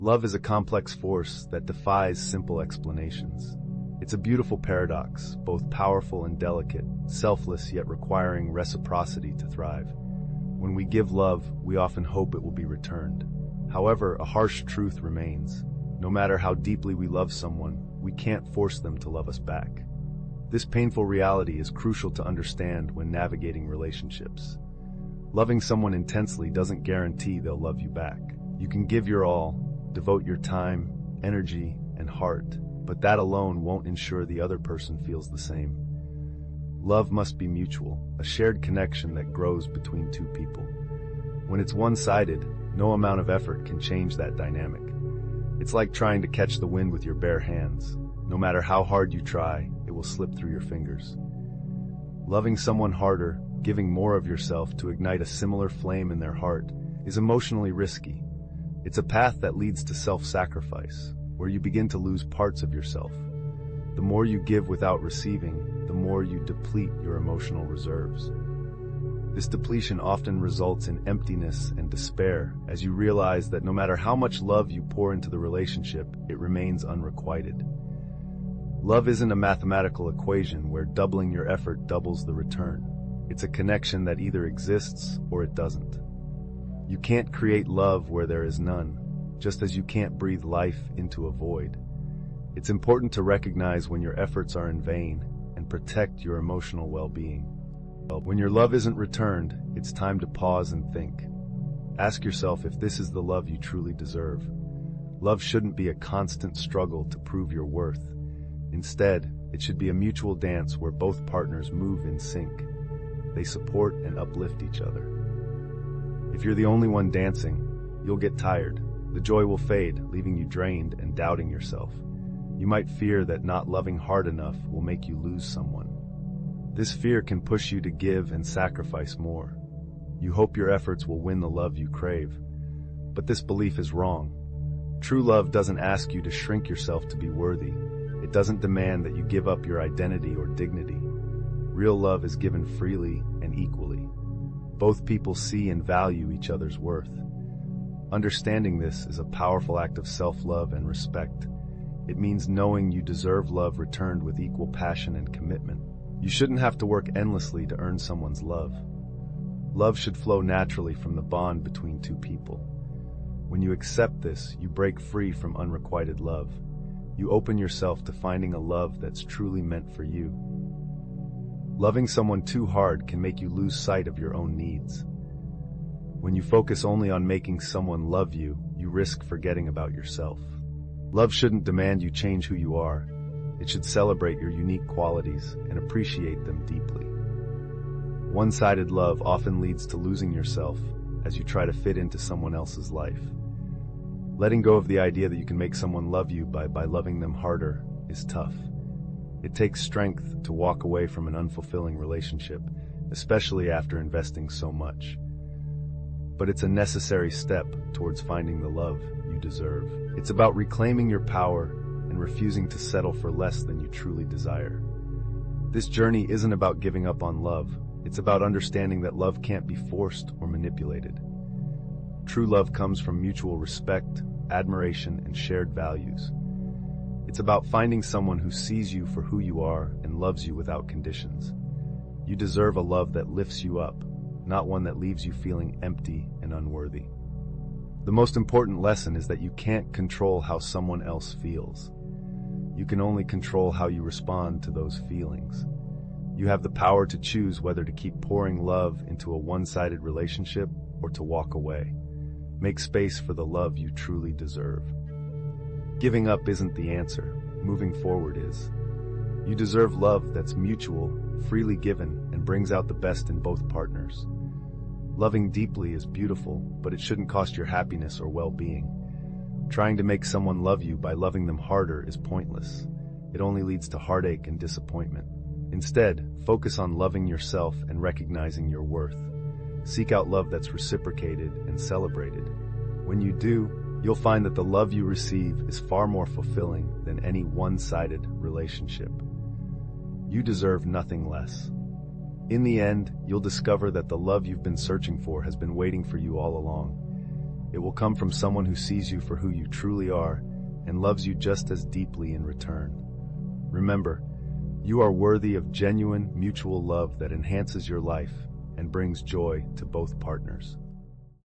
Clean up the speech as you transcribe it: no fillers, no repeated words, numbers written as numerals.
Love is a complex force that defies simple explanations. It's a beautiful paradox, both powerful and delicate, selfless yet requiring reciprocity to thrive. When we give love, we often hope it will be returned. However, a harsh truth remains. No matter how deeply we love someone, we can't force them to love us back. This painful reality is crucial to understand when navigating relationships. Loving someone intensely doesn't guarantee they'll love you back. You can give your all, devote your time, energy, and heart, but that alone won't ensure the other person feels the same. Love must be mutual, a shared connection that grows between two people. When it's one-sided, no amount of effort can change that dynamic. It's like trying to catch the wind with your bare hands. No matter how hard you try, it will slip through your fingers. Loving someone harder, giving more of yourself to ignite a similar flame in their heart, is emotionally risky. It's a path that leads to self-sacrifice, where you begin to lose parts of yourself. The more you give without receiving, the more you deplete your emotional reserves. This depletion often results in emptiness and despair, as you realize that no matter how much love you pour into the relationship, it remains unrequited. Love isn't a mathematical equation where doubling your effort doubles the return. It's a connection that either exists or it doesn't. You can't create love where there is none, just as you can't breathe life into a void. It's important to recognize when your efforts are in vain and protect your emotional well-being. When your love isn't returned, it's time to pause and think. Ask yourself if this is the love you truly deserve. Love shouldn't be a constant struggle to prove your worth. Instead, it should be a mutual dance where both partners move in sync. They support and uplift each other. If you're the only one dancing, you'll get tired. The joy will fade, leaving you drained and doubting yourself. You might fear that not loving hard enough will make you lose someone. This fear can push you to give and sacrifice more. You hope your efforts will win the love you crave. But this belief is wrong. True love doesn't ask you to shrink yourself to be worthy. It doesn't demand that you give up your identity or dignity. Real love is given freely and equally. Both people see and value each other's worth. Understanding this is a powerful act of self-love and respect. It means knowing you deserve love returned with equal passion and commitment. You shouldn't have to work endlessly to earn someone's love. Love should flow naturally from the bond between two people. When you accept this, you break free from unrequited love. You open yourself to finding a love that's truly meant for you. Loving someone too hard can make you lose sight of your own needs. When you focus only on making someone love you, you risk forgetting about yourself. Love shouldn't demand you change who you are. It should celebrate your unique qualities and appreciate them deeply. One-sided love often leads to losing yourself as you try to fit into someone else's life. Letting go of the idea that you can make someone love you by loving them harder is tough. It takes strength to walk away from an unfulfilling relationship, especially after investing so much. But it's a necessary step towards finding the love you deserve. It's about reclaiming your power and refusing to settle for less than you truly desire. This journey isn't about giving up on love. It's about understanding that love can't be forced or manipulated. True love comes from mutual respect, admiration, and shared values. It's about finding someone who sees you for who you are and loves you without conditions. You deserve a love that lifts you up, not one that leaves you feeling empty and unworthy. The most important lesson is that you can't control how someone else feels. You can only control how you respond to those feelings. You have the power to choose whether to keep pouring love into a one-sided relationship or to walk away. Make space for the love you truly deserve. Giving up isn't the answer. Moving forward is. You deserve love that's mutual, freely given, and brings out the best in both partners. Loving deeply is beautiful, but it shouldn't cost your happiness or well-being. Trying to make someone love you by loving them harder is pointless. It only leads to heartache and disappointment. Instead, focus on loving yourself and recognizing your worth. Seek out love that's reciprocated and celebrated. When you do, you'll find that the love you receive is far more fulfilling than any one-sided relationship. You deserve nothing less. In the end, you'll discover that the love you've been searching for has been waiting for you all along. It will come from someone who sees you for who you truly are and loves you just as deeply in return. Remember, you are worthy of genuine, mutual love that enhances your life and brings joy to both partners.